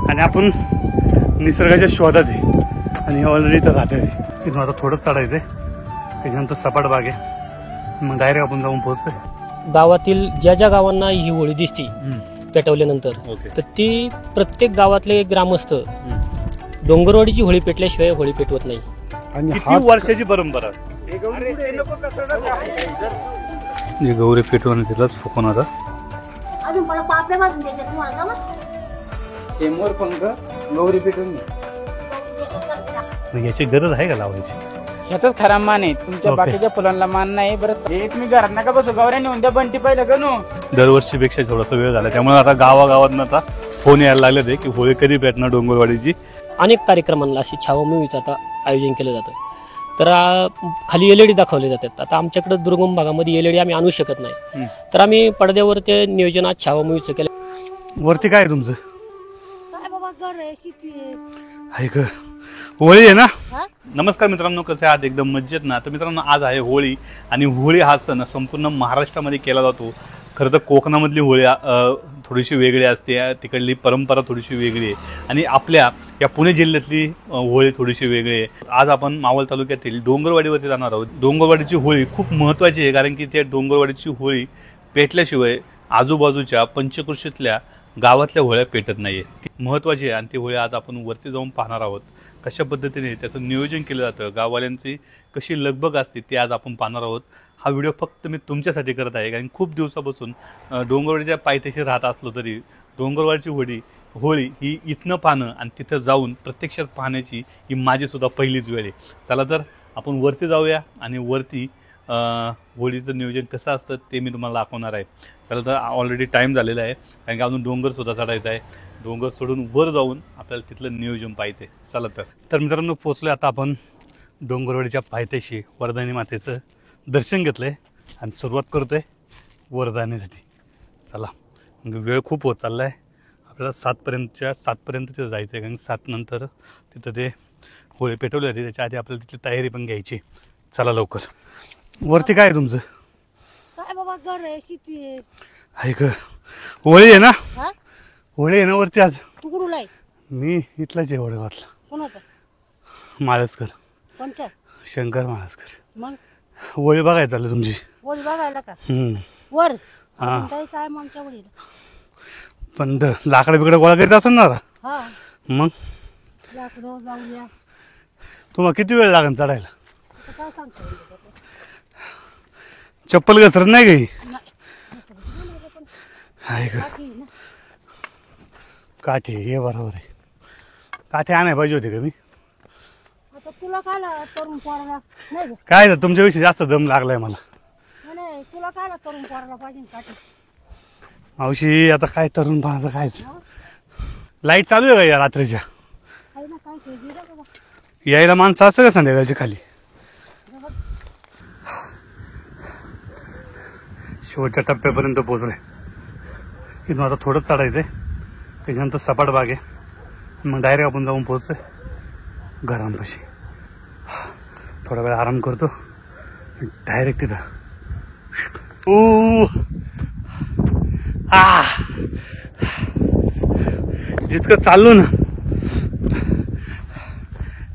आणि आपण निसर्गाच्या शोधात आहे आणि ऑलरेडी तर राहते इथून आता थोडंच चढायचंय, त्याच्यानंतर सपाट बाग आहे, मग डायरेक्ट आपण जाऊन पोहोचतोय. गावातील ज्या ज्या गावांना ही होळी दिसती पेटवल्यानंतर तर ती प्रत्येक गावातले ग्रामस्थ डोंगरवाडीची होळी पेटल्याशिवाय होळी पेटवत नाही. आणि किती वर्षाची परंपरा गौरी पेटवून तिलाच फुकून आता गौरी पेटवून याची गरज आहे का लावायची? ह्याचाच खरा मान आहे, तुमच्या बाकीच्या फुलांना मान नाही. बरं हे तुम्ही घरात नका बसू, गौऱ्याने उद्या बंटी पाहिलं का नो. दरवर्षीपेक्षा थोडासा वेळ झाला, त्यामुळे आता गावागावात आता फोन यायला लागले ते की होळी कधी पेटणार डोंगरवाडीची. अनेक कार्यक्रमांना अशी छावामोहीचं आता आयोजन केलं जातं. तर खाली एलईडी दाखवले जातात. आता आमच्याकडे दुर्गम भागामध्ये एलईडी आम्ही आणू शकत नाही, तर आम्ही पडद्यावर ते नियोजन आज छावामोहीचं केलं. वरती काय आहे तुमचं? आहे का होळी आहे ना? नमस्कार मित्रांनो, कसे आहात? एकदम मज्जेत ना? तर मित्रांनो, आज आहे होळी आणि होळी हा सण संपूर्ण महाराष्ट्रामध्ये केला जातो. खरं तर कोकणामधली होळी थोडीशी वेगळी असते, तिकडली परंपरा थोडीशी वेगळी आहे आणि आपल्या या पुणे जिल्ह्यातली होळी थोडीशी वेगळी आहे. आज आपण मावळ तालुक्यातील डोंगरवाडीवरती जाणार आहोत. डोंगरवाडीची होळी खूप महत्त्वाची आहे, कारण की त्या डोंगरवाडीची होळी पेटल्याशिवाय आजूबाजूच्या पंचकृषीतल्या गावातल्या होळ्या पेटत नाहीये. ती महत्त्वाची आहे आणि ती होळी आज आपण वरती जाऊन पाहणार आहोत. कशा पद्धतीने त्याचं नियोजन केलं जातं, गाववाल्यांची कशी लगबग असते ते आज आपण पाहणार आहोत. हा व्हिडिओ फक्त मी तुमच्यासाठी करत आहे, कारण खूप दिवसापासून डोंगरवाडीच्या पायथ्याशी राहत असलो तरी डोंगरवाडीची होळी ही इथनं पाहणं आणि तिथं जाऊन प्रत्यक्षात पाहण्याची ही माझीसुद्धा पहिलीच वेळ आहे. चला तर आपण वरती जाऊया आणि वरती होळीचं नियोजन कसं असतं ते मी तुम्हाला दाखवणार आहे. चला तर ऑलरेडी टाईम झालेला आहे, कारण की अजून डोंगरसुद्धा चढायचा आहे. डोंगर सोडून वर जाऊन आपल्याला तिथलं नियोजन पाहिजे. चला तर मित्रांनो, पोचलोय आता आपण डोंगरवाडीच्या पायथ्याशी. वरदानी मातेचं दर्शन घेतलंय आणि सुरुवात करतोय वर जाण्यासाठी. चला, वेळ खूप होत चालला आहे, आपल्याला 7पर्यंत तिथं जायचं आहे, कारण 7 नंतर तिथं ते होळी पेटवली जाते. त्याच्या आधी आपल्याला तिथली तयारी पण घ्यायची. चला लवकर. वरती काय आहे तुमचं? काय बाबा घर आहे किती आहे का होळी आहे ना? होळी आहे ना वरती आज? तुकडूला आहे. मी इथलाच आहे वडगावातला. कोणाचा? माळसकर, कोणचा? शंकर माळसकर. मग होळी बघायला चालली तुमची? वर बघायला का? वर काय मागच्या वडील पण लाकडं बिकडं गोळा करीत असेल ना? हा मग लाकडं जाऊया. तुम्हाला किती वेळ लागेल चढायला? काय सांगतो? चप्पल घसरत नाही काही? आहे का? काठी हे बरोबर आहे. काठी आणाय पाहिजे होती का मी? आता तुला काय तरुण पोराला नाही काय तुमच्याविषयी जास्त दम लागलाय मला. नाही, तुला काय तरुण पोराला पाहिजे काठी? मावशी आता काय तरुण पाहायचं कायच. लाईट चालू आहे का या रात्रीच्या? आहे ना, काय ते दिलं बाबा. यायला माणसं असं का संध्याकाळच्या खाली? शेवटच्या टप्प्यापर्यंत पोहोचले. इथून आता थोडंच चढायचंय, त्याच्यानंतर सपाट बाग आहे, मग डायरेक्ट आपण जाऊन पोहोचतोय घरांपाशी. थोडा वेळ आराम करतो, डायरेक्ट तिथं. जितकं चाललो ना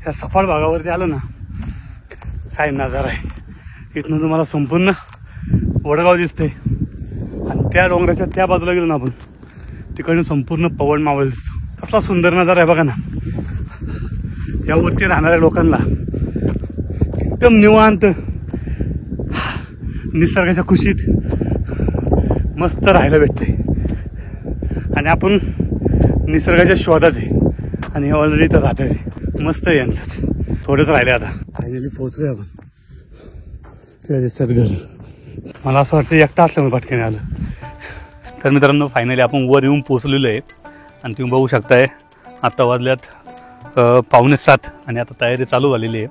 या सपाट भागावरती आलो ना, काय नजारा आहे. इथनं तुम्हाला संपूर्ण वडगाव दिसते आणि त्या डोंगराच्या त्या बाजूला गेलो ना आपण, तिकडून संपूर्ण पवन मावळ दिसतो. कसला सुंदर नजारा आहे बघा ना. यावरती राहणाऱ्या लोकांना एकदम निवांत निसर्गाच्या कुशीत मस्त राहायला भेटते आणि आपण निसर्गाच्या शोधात आहे आणि ऑलरेडी तर राहत आहे. मस्त आहे यांचंच. थोडंच राहिले आता. फायनली पोहोचलोय आपण. ते दिसतात घर. मला असं वाटतं एकटा असल्यामुळे पटकन आलं. तर मित्रांनो, फायनली आपण वर येऊन पोचलेलो आहे आणि तुम्ही बघू शकताय आता वाजल्यात 6:45 आणि आता तयारी चालू झालेली आहे.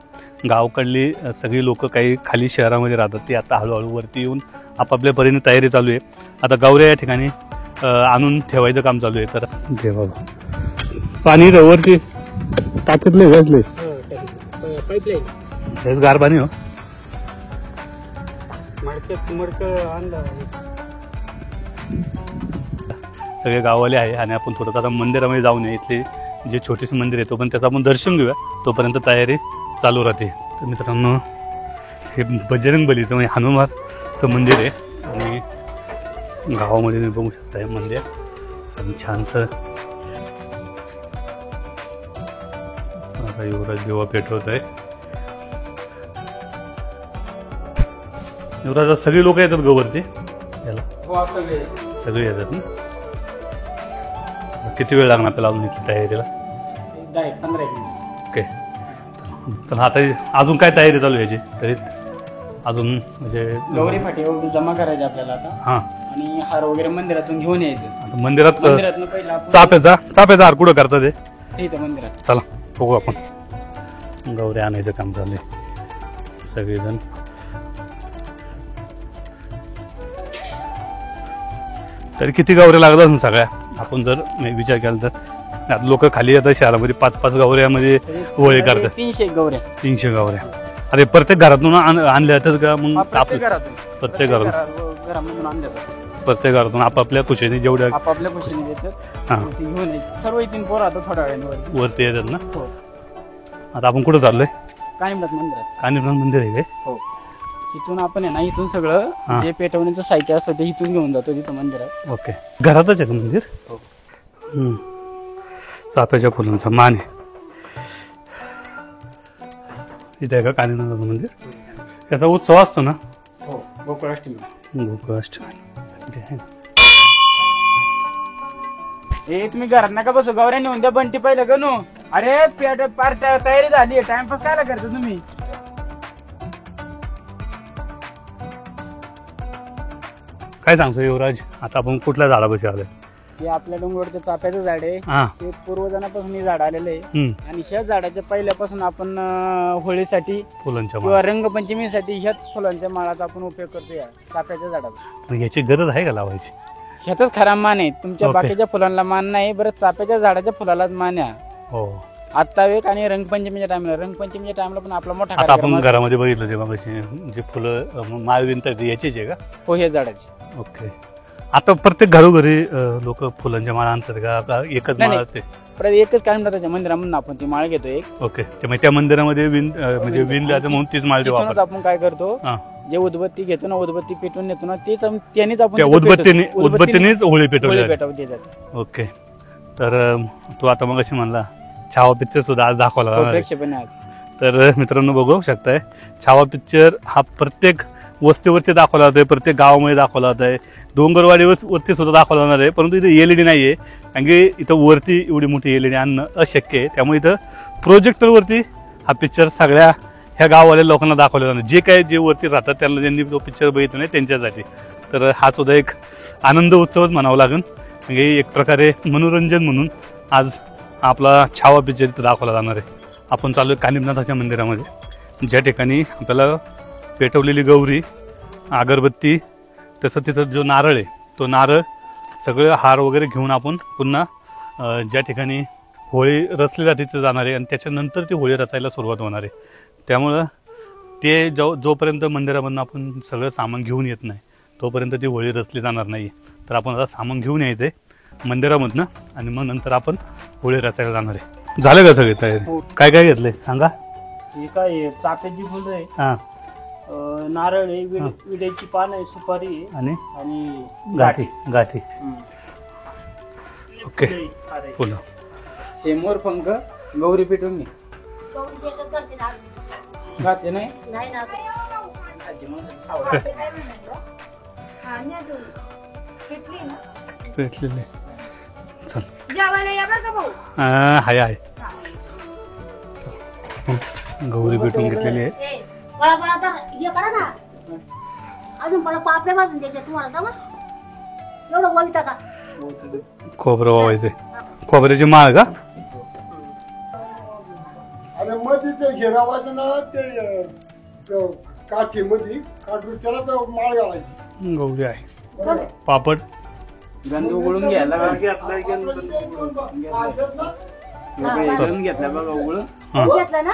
गावकडली सगळी लोक काही खाली शहरामध्ये राहतात, ते आता हळूहळू वरती येऊन आपापल्या परीने तयारी चालू आहे. आता गौऱ्या या ठिकाणी आणून ठेवायचं काम चालू आहे. तर घे बाबा पाणी वरती टाकीतले घातले पाईपलाईन हेच गार पाणी हो. सगळे गाववाले आहे आणि आपण थोडंसं आता मंदिरामध्ये जाऊन या. इथले जे छोटेसे मंदिर आहे तोपर्यंत त्याचं आपण दर्शन घेऊया. तोपर्यंत तयारी चालू राहते. तर मित्रांनो हे बजरंग बलीचं म्हणजे हनुमानचं मंदिर आहे आणि गावामध्ये तुम्ही बघू शकता हे मंदिर आणि छानसं आता युवराज दिवा पेटवत आहे. युवराज सगळी लोक येतात गवरती याला सगळे येतात ना. किती वेळ लागणार आपल्याला अजून इथली तयारीला? 10-15 मिनिट. ओके चला आता अजून काय तयारी चालू आहे याची तरी अजून म्हणजे गौरी फाटी वगैरे जमा करायचे आपल्याला आता हां आणि हार वगैरे मंदिरातून घेऊन यायचं. आता मंदिरात मंदिरातून पहिला आपण चाफ्याचा हार कुठं करतात ते? इथं मंदिरात. चला बघू आपण. गौरी आणायचं काम चाललंय सगळेजण. तरी किती गौऱ्या लागतात ना सगळ्या आपण जर विचार केला तर लोक खाली येतात शहरामध्ये 5-5 गौऱ्यामध्ये होळी करतात. 300 गौऱ्या 300 गौऱ्या. अरे प्रत्येक घरातून आणल्या जातात का मग? प्रत्येक घरातून प्रत्येक घरातून घरामधून आणले जातात. प्रत्येक घरातून आपापल्या खुशीने जेवढ्या आपापल्या खुशीने देतात. हां ते घेऊन यायचे. सर्व इथून पोरं आता थोड्या वेळाने वरती येतात ना. हो आता आपण कुठं चाललोय? कानिमनाथ मंदिरात. कानिफनाथ मंदिर आहे काय? हो इथून आपण आहे ना इथून सगळं जे पेटवण्याचं साहित्य असतं ते इथून घेऊन जातो तिथं मंदिरात. ओके घरातच आहे का मंदिर? हो. चाफ्याच्या फुलांचा मान आहे इथे आहे का कानिफनाथाचं मंदिर? याचा उत्सव असतो ना? हो गोकुळाष्टमी. गोकुळाष्टमी. हे तुम्ही घरात नका बसू गौऱ्या नेऊन द्या बंटी पहिलं गणू. अरे पेट पार्ट तयारी झाली टाइमपास काय करता तुम्ही? काय सांगतो युवराज आता आपण कुठल्या झाडापाशी आलोय? हे आपल्या डोंगरवरचं चाफ्याचं झाड आहे. हा ते पूर्वजनापासून हे झाड आलेलं आहे हम्म. आणि ह्या झाडाच्या पहिल्यापासून आपण होळीसाठी फुलांच्या किंवा रंगपंचमीसाठी ह्याच फुलांच्या माळाचा आपण उपयोग करतो या चाफ्याच्या झाडाचा. मग याची गरज आहे का लावायची? ह्याचाच खरा मान आहे. तुमच्या ओके. बाकीच्या फुलांना मान नाही बरं चाफ्याच्या झाडाच्या फुलालाच मान आहे. हो आता एक आणि रंगपंचमीच्या टाइमला पण आपला मोठा आता कार्यक्रम आपण असतो. घरामध्ये बघितलं तेव्हा कशी जे फुलं माळ विणतात याचीच आहे का? हो हे झाडाची. ओके आता प्रत्येक घरोघरी लोक फुलांच्या माळा आणतात का? का एकच नाही, माळ नाही. असते? परत एकच कानिमनाथाच्या मंदिरामधून आपण ती माळ घेतो एक. ओके त्यामुळे त्या मंदिरामध्ये म्हणजे विणल्याचं म्हणून तीच माळ देऊ तिथूनच आपण. आपण काय करतो हा. जे उदबत्ती घेतो ना उदबत्ती पेटवून नेतो ना तेच त्यानेच आपण त्या तिथं उदबत्तीने पेटवतो. उदबत्तीनेच होळी होळी पेटवली पेटवली जाते. ओके तर तू आता मग अशी म्हणला छावा पिक्चर सुद्धा आज दाखवला हो, जाणार आहे. प्रेक्षेपणे आज. तर मित्रांनो बघू शकताय छावा पिक्चर हा प्रत्येक वस्तीवरती दाखवला जातोय, प्रत्येक गावामध्ये दाखवला जात आहे, डोंगरवाडीवरती सुद्धा दाखवला जाणार आहे. परंतु इथे एलईडी नाहीये कारण की इथं वरती एवढी मोठी एलईडी आणणं अशक्य आहे. त्यामुळे इथं प्रोजेक्टरवरती हा पिक्चर सगळ्या ह्या गाववाल्या लोकांना दाखवला जाणार, जे काय जे वरती राहतात त्यांना ज्यांनी तो पिक्चर बघितला नाही त्यांच्यासाठी. तर हा सुद्धा एक आनंद उत्सवच म्हणावा लागेल कारण की एक प्रकारे मनोरंजन म्हणून आज आपला छावा पिक्चर इथं दाखवला जाणार आहे. आपण चालू आहे कानिमनाथाच्या मंदिरामध्ये ज्या ठिकाणी आपल्याला पेटवलेली गौरी, अगरबत्ती, तसं तिथं जो नारळ आहे तो नारळ सगळे हार वगैरे घेऊन आपण पुन्हा ज्या ठिकाणी होळी रचली जाते तिथे जाणार आहे आणि त्याच्यानंतर ती होळी रचायला सुरुवात होणार आहे. त्यामुळं ते जोपर्यंत मंदिरामधून आपण सगळं सामान घेऊन येत नाही तोपर्यंत ती होळी रचली जाणार नाही. तर आपण आता सामान घेऊन यायचं आहे मंदिरामधनं आणि मग नंतर आपण होळी रचायला जाणार आहे. झालं का सगळे तयारी? हो. काय काय घेतलंय सांगा? हे काय चाफ्याची फुलं आहे, हां नारळ आहे, विड्याची पान आहे, सुपारी आहे आणि आणि गाठी ओके हार आहे. फुलं हे मोरपंख गौरी पेटवून घे. गौरी एकच घालते ना. घातले नाही नाही ना. आजी मग खाऊ. हा, न्या गौरी. पेटली ना. पेटलेले चल जेवायला या बरं का भाऊ. हाय गौरी पेटून घेतलेली आहे. ए, पळा आता हे करा ना. अजून पळा पापड्या भाजून द्यायच्या तुम्हाला जमा. एवढं वविता का? खोबरं वावायचे, खोबऱ्याची माळ का? अरे मध्ये ते घेरावायचं ना ते काठी मध्ये काढून त्याला तर माळ घालायची. गौरी आहे, पापड गंध उघडून घ्यायला आपलं ते एक दोन आहेत ना. गंध घेतला बघा उघडून. घेतलं ना.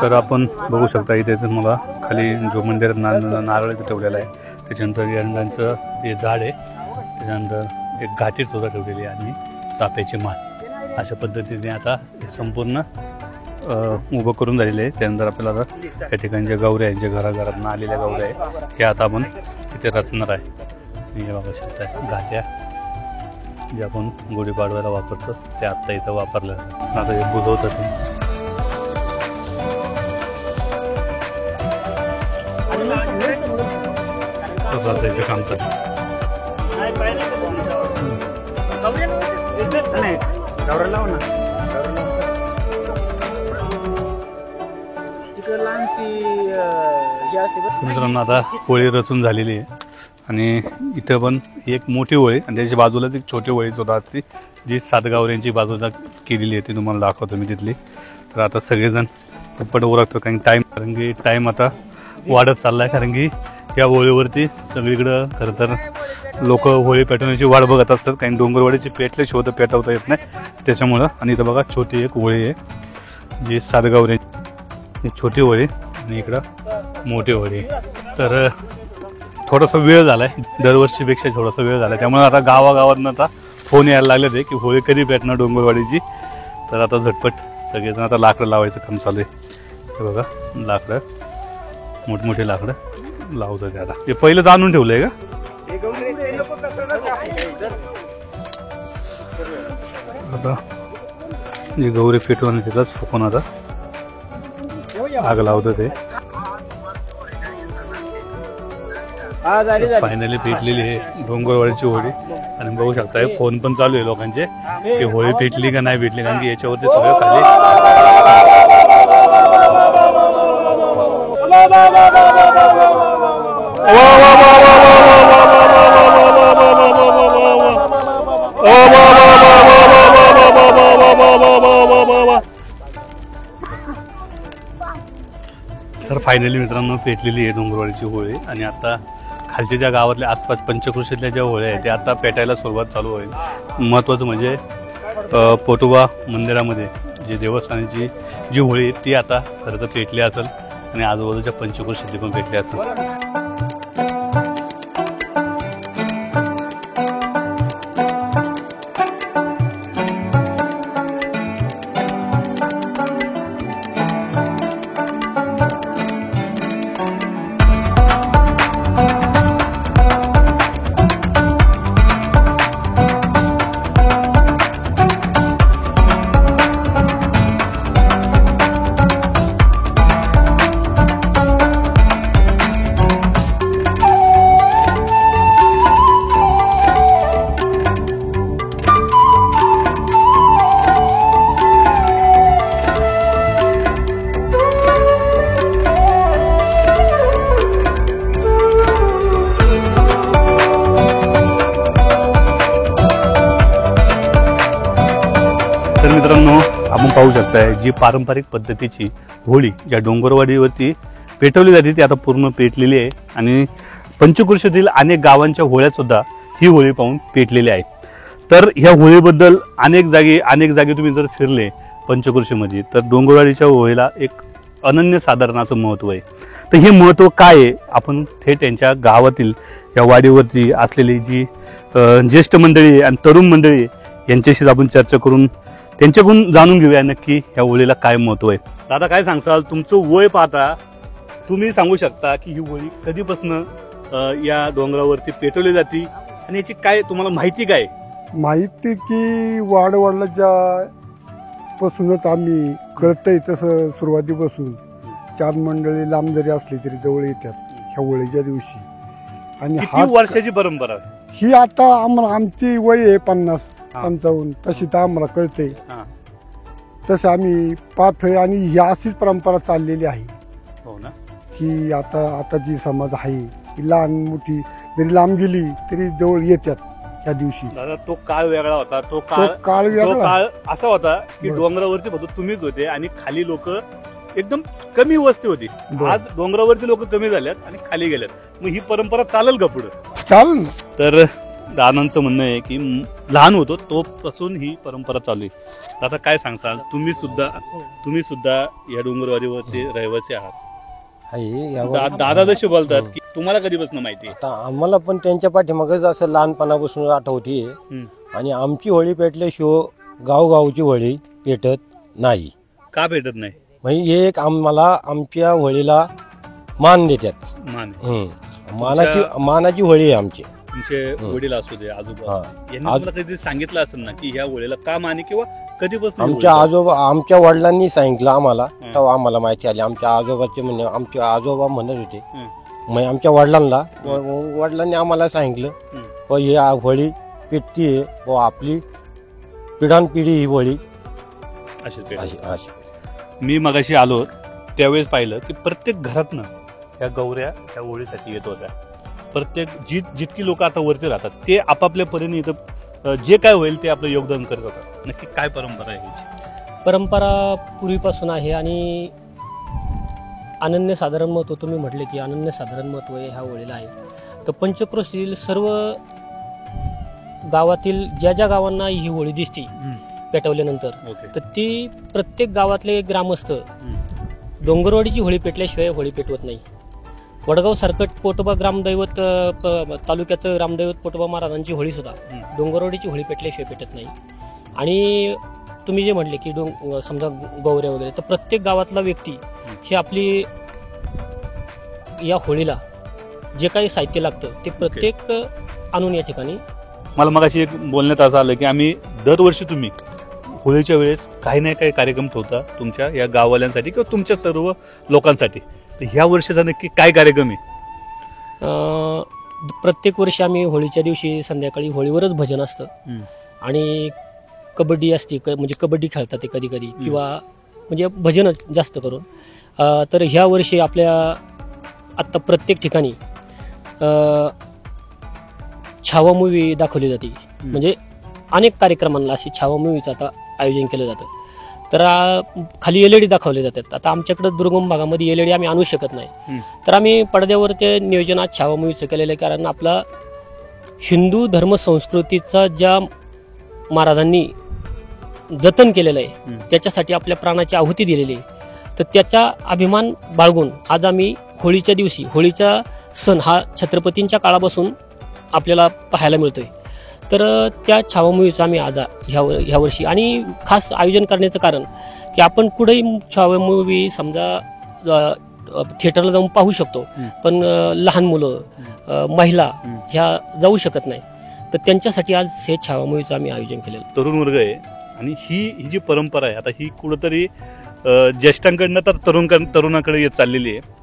तर आपण बघू शकता इथे तुम्हाला खाली जो मंदिरात नारळ इथे ठेवलेला आहे, त्याच्यानंतर यंदांचं हे झाड आहे, त्याच्यानंतर एक घाटी सुद्धा ठेवलेली आहे आणि चाफ्याची माळ अशा पद्धतीने आता हे संपूर्ण उभं करून झालेले आहे. त्यानंतर आपल्याला आता त्या ठिकाणी ज्या गौऱ्या आहेत, ज्या घराघरातून आलेल्या गौऱ्या आहे, हे आता आपण इथे रचणार आहे. हे बघू शकता घाट्या जे आपण गुढीपाडव्याला वापरतो ते आत्ता इथं वापरलं. आता हे बुजवतात रचायचं काम चालू. मित्रांनो आता होळी रचून झालेली आहे आणि इथं पण एक मोठी होळी आणि त्याच्या बाजूलाच एक छोटी होळी सुद्धा असते जी सातगावऱ्यांची बाजूला केलेली आहे, ती तुम्हाला दाखवतो मी तिथली. तर आता सगळेजण पटपट ओळखतो कारण की टाइम आता वाढत चालला आहे, कारण की या होळीवरती सगळीकडं खरं तर लोक होळी पेटवण्याची वाट बघत असतात, कारण डोंगरवाडीची पेटल्याशिवाय तर पेटवता येत नाही त्याच्यामुळं. आणि इथं बघा छोटी एक होळी आहे जी सातगावऱ्यांची छोटी होळी आणि इकडं मोठी होळी. तर थोडासा वेळ झालाय, दरवर्षीपेक्षा थोडासा वेळ झालाय, त्यामुळे आता गावागावातनं आता फोन यायला लागले ते की होळी कधी पेटणार डोंगरवाडीची. तर आता झटपट सगळेजण आता लाकडं लावायचं काम चालू आहे. हे बघा लाकडं, मोठमोठे लाकडं लावतात आता. ते पहिलंच आणून ठेवलंय का? आता जे गौरी पेटवून तिथंच फुकून आता आग लावतं ते. फायनली पेटलेली आहे डोंगरवाडीची होळी आणि बघू शकता फोन पण चालू आहे लोकांचे की होळी पेटली का नाही पेटली, कारण की याच्यावरती सगळं खाली तर फायनली मित्रांनो पेटलेली आहे डोंगरवाडीची होळी. आणि आता खालच्या ज्या गावातल्या आसपास पंचकृषीतल्या ज्या होळ्या आहेत त्या आता पेटायला सुरुवात चालू होईल. महत्त्वाचं म्हणजे पोटोबा मंदिरामध्ये जी देवस्थानाची जी होळी आहे ती आता खरं तर पेटली असेल आणि आजूबाजूच्या पंचकृषीतली पण पेटली असेल. तर मित्रांनो आपण पाहू शकताय जी पारंपरिक पद्धतीची होळी ज्या डोंगरवाडीवरती पेटवली जाते ती आता पूर्ण पेटलेली आहे आणि पंचकृषीतील अनेक गावांच्या होळ्या सुद्धा ही होळी पाहून पेटलेली आहे. तर ह्या होळीबद्दल अनेक जागी तुम्ही जर फिरले पंचकृषीमध्ये तर डोंगरवाडीच्या होळीला एक अनन्यसाधारण असं महत्त्व आहे. तर हे महत्त्व काय आहे आपण थेट त्यांच्या गावातील या वाडीवरती असलेली जी ज्येष्ठ मंडळी आणि तरुण मंडळी यांच्याशीच आपण चर्चा करून त्यांच्याकडून जाणून घेऊया नक्की ह्या होळीला काय महत्त्व आहे. दादा काय सांगसाल, तुमचं वय पाहता तुम्ही सांगू शकता की ही होळी कधीपासून या डोंगरावरती पेटवली जाते आणि याची काय तुम्हाला माहिती काय? माहिती की वाडवडिलाच्या पासूनच आम्ही कळतंय तसं सुरुवातीपासून 4 मंडळी लांब जरी असली तरी जवळ येतात ह्या होळीच्या दिवशी. आणि किती वर्षाची परंपरा ही आता आम्हाला आमची वय आहे 50-55 तशी तर आम्हाला कळते तसं आम्ही पाहतोय आणि ही अशीच परंपरा चाललेली आहे. हो ना. ही आता जी समाज आहे ही लहान मोठी जरी लांब गेली तरी जवळ येतात त्या दिवशी. दादा तो काळ वेगळा होता, तो काळ काळ असा होता की डोंगरावरती फक्त तुम्हीच होते आणि खाली लोक एकदम कमी वस्ती होती. आज डोंगरावरती लोक कमी झाल्यात आणि खाली गेल्यात, मग ही परंपरा चालेल का पुढे? चालेल. तर दादांचं म्हणणं आहे की लहान होतो तो पासून ही परंपरा चालू आहे. आता काय सांगसाल, तुम्ही सुद्धा या डोंगरवाडीवरती रहिवासी आहात. दादा जसे बोलतात की तुम्हाला कधीपासून माहिती आहे? आता आम्हाला पण त्यांच्या पाठीमागच असं लहानपणापासून आठवते. आणि आमची होळी पेटल्याशिवाय गावगावची होळी पेटत नाही. का भेटत नाही? म्हणजे एक आम्हाला आमच्या होळीला मान देतात. मानाची होळी आहे आमची. तुमचे वडील असू दे, आजोबा, हा. यांनी तुम्हाला कधी सांगितलं असेल ना की ह्या होळीला का माने किंवा कधीपासून? आमच्या वडिलांनी सांगितलं आम्हाला, तेव्हा आम्हाला माहिती आली. आमच्या आजोबाचे आमचे आजोबा म्हणत होते, मग आमच्या वडिलांनी आम्हाला सांगितलं ही होळी पेटती आहे, आपली पिढानपिढी ही होळी अशी. मी मगाशी आलो त्यावेळेस पाहिलं की प्रत्येक घरातनं ह्या गौऱ्या ह्या होळीसाठी येत होत्या. प्रत्येक जितकी लोक आता वरती राहतात ते आपापल्या परीने इथं जे काय होईल ते आपलं योगदान करत होतात. नक्की काय परंपरा आहे ह्याची? परंपरा पूर्वीपासून आहे आणि अनन्यसाधारण महत्व, तुम्ही म्हटले की अनन्यसाधारण महत्व ह्या होळीला आहे. तर पंचक्रोशीतील सर्व गावातील ज्या गावांना ही होळी दिसते पेटवल्यानंतर, तर ती प्रत्येक गावातले ग्रामस्थ डोंगरवाडीची होळी पेटल्याशिवाय होळी पेटवत नाही. वडगाव सरकट पोटोबा ग्रामदैवत तालुक्याचं ग्रामदैवत पोटोबा महाराजांची होळी सुद्धा डोंगरवाडीची होळी पेटल्याशिवाय पेटत नाही. आणि तुम्ही जे म्हटले की समजा गौऱ्या वगैरे, तर प्रत्येक गावातला व्यक्ती ही आपली या होळीला जे काही साहित्य लागतं ते प्रत्येक आणून या ठिकाणी. मला मगाशी एक बोलण्यात असं आलं की आम्ही दरवर्षी तुम्ही होळीच्या वेळेस काही ना काही कार्यक्रम ठेवता तुमच्या या गाववाल्यांसाठी किंवा तुमच्या सर्व लोकांसाठी. तर ह्या वर्षीचा नक्की काय कार्यक्रम आहे? प्रत्येक वर्षी आम्ही होळीच्या दिवशी संध्याकाळी होळीवरच भजन असतं आणि कबड्डी असते, म्हणजे कबड्डी खेळतात ते कधी कधी, किंवा म्हणजे भजनच जास्त करून. तर ह्या वर्षी आपल्या आत्ता प्रत्येक ठिकाणी छावा मूवी दाखवली जाते. म्हणजे अनेक कार्यक्रमांना अशी छावा मूवीचं आता आयोजन केलं जातं. तर खाली एलईडी दाखवले जातात. आता आमच्याकडे दुर्गम भागामध्ये एलईडी आम्ही आणू शकत नाही, तर आम्ही पडद्यावर ते नियोजनात छावा मूवीचं केलेलं आहे. कारण आपला हिंदू धर्म संस्कृतीचा ज्या महाराजांनी जतन केलेलं आहे, त्याच्यासाठी आपल्या प्राणाची आहुती दिलेली आहे, तर त्याचा अभिमान बाळगून आज आम्ही होळीच्या दिवशी, होळीचा सण हा छत्रपतींच्या काळापासून आपल्याला पाहायला मिळतोय. तर त्या छावा मूवीचं आम्ही आज ह्या वर्षी आणि खास आयोजन करण्याचं कारण की आपण कुठेही छावा मूवी समजा थिएटरला जाऊन पाहू शकतो, पण लहान मुलं, महिला ह्या जाऊ शकत नाही. तर त्यांच्यासाठी आज हे छावा मूवीचं आम्ही आयोजन केलेलं. तरुण वर्ग आहे आणि ही जी परंपरा आहे आता ही कुठंतरी ज्येष्ठांकडनं तर तरुणाकडे येत चाललेली आहे.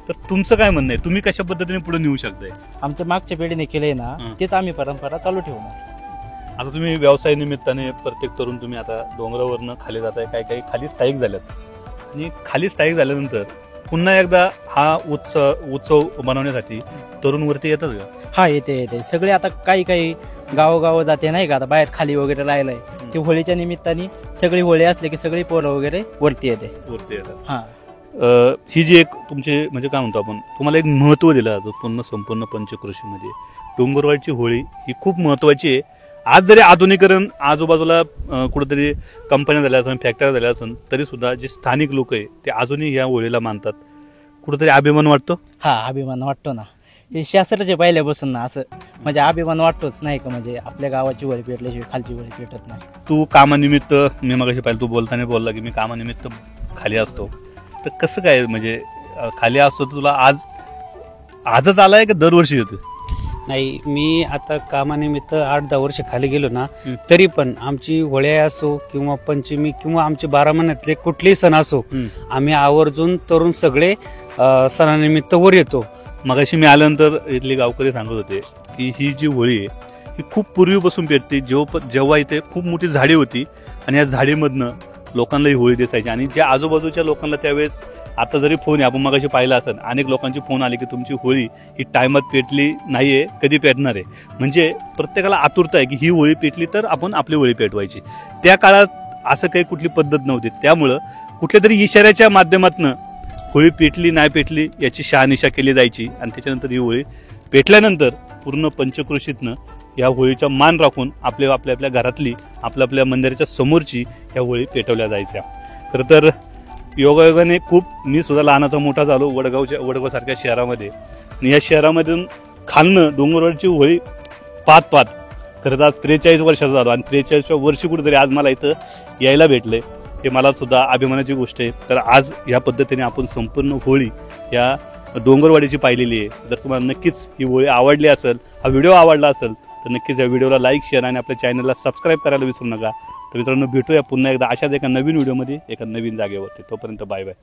तर तुमचं काय म्हणणं आहे? तुम्ही कशा पद्धतीने पुढे नेऊ शकताय? आमच्या मागच्या पिढीने केलंय ना, तेच आम्ही परंपरा चालू ठेवणार. आता तुम्ही व्यवसाय निमित्ताने प्रत्येक तरुण तुम्ही आता डोंगरावरनं खाली जाताय, काही खाली स्थायिक झाल्यात आणि खाली स्थायिक झाल्यानंतर पुन्हा एकदा हा उत्सव बनवण्यासाठी तरुण वरती येतात का? हा, येते सगळे. आता काही गावोगाव जाते नाही का, आता बाहेर खाली वगैरे राहिलंय ते होळीच्या निमित्ताने सगळी होळी असले की सगळी पोरं वगैरे वरती येतात. हा, ही जी एक तुमचे म्हणजे काय म्हणतो आपण, तुम्हाला एक महत्व दिलं जातं संपूर्ण पंचक्रोशीमध्ये. डोंगरवाडीची होळी ही खूप महत्वाची आहे. आज जरी आधुनिकरण आजूबाजूला कुठेतरी कंपन्या झाल्या असेल, फॅक्टऱ्या झाल्या असेल, तरी सुद्धा जे स्थानिक लोक आहे ते अजूनही या होळीला मानतात. कुठेतरी अभिमान वाटतो. हा, अभिमान वाटतो ना. हे शास्त्राचे पहिल्यापासून ना असं म्हणजे अभिमान वाटतोच नाही का, म्हणजे आपल्या गावाची होळी पेटल्याशिवाय खालची होळी पेटत नाही. तू कामानिमित्त, मी मगाशी पाहिलं तू बोलताना बोलला की मी कामानिमित्त खाली असतो, तर कसं काय म्हणजे खाली असतो तुला आजच आलाय का दरवर्षी येतो? नाही, मी आता कामानिमित्त 8-10 वर्ष खाली गेलो ना, तरी पण आमची होळी असो किंवा पंचमी किंवा आमचे 12 महिन्यातले कुठलेही सण असो, आम्ही आवर्जून तरुण सगळे सणानिमित्त वर येतो. मगाशी मी आल्यानंतर इथले गावकरी सांगत होते की ही जी होळी आहे ही खूप पूर्वीपासून पेटते. जेव्हा इथे खूप मोठी झाडी होती आणि या झाडीमधनं लोकांना ही होळी दिसायची आणि ज्या आजूबाजूच्या लोकांना त्यावेळेस, आता जरी फोन आहे आपण मगाशी पाहिला असेल, अनेक लोकांची फोन आले की तुमची होळी ही टायमात पेटली नाहीये, कधी पेटणार आहे. म्हणजे प्रत्येकाला आतुरता आहे की ही होळी पेटली तर आपण आपली होळी पेटवायची. त्या काळात असं काही कुठली पद्धत नव्हती, त्यामुळं कुठल्या तरी इशाऱ्याच्या माध्यमातून होळी पेटली नाही पेटली याची शहानिशा केली जायची आणि त्याच्यानंतर ही होळी पेटल्यानंतर पूर्ण पंचक्रोशीतनं या होळीचा मान राखून आपल्या आपल्या घरातली आपल्या मंदिराच्या समोरची ह्या होळी पेटवल्या जायच्या. खरं तर योगायोगाने मी सुद्धा लहानाचा मोठा झालो वडगावसारख्या शहरामध्ये, आणि या शहरामधून खालनं डोंगरवरची होळी पाहत खरं तर आज 43 वर्षाचा झालो, आणि 43व्या वर्षी कुठेतरी आज मला इथं यायला भेटले, हे मला सुद्धा अभिमानाची गोष्ट आहे. तर आज या पद्धतीने आपण संपूर्ण होळी या डोंगरवाडीची पाहिलेली आहे. जर तुम्हाला नक्कीच ही होळी आवडली असेल, हा व्हिडिओ आवडला असेल, तर नक्कीच या व्हिडिओला लाईक, शेअर आणि आपल्या चॅनलला सबस्क्राईब करायला विसरू नका. तर मित्रांनो, भेटूया पुन्हा एकदा अशाच एका नवीन व्हिडिओमध्ये एका नवीन जागेवरती. तोपर्यंत बाय बाय.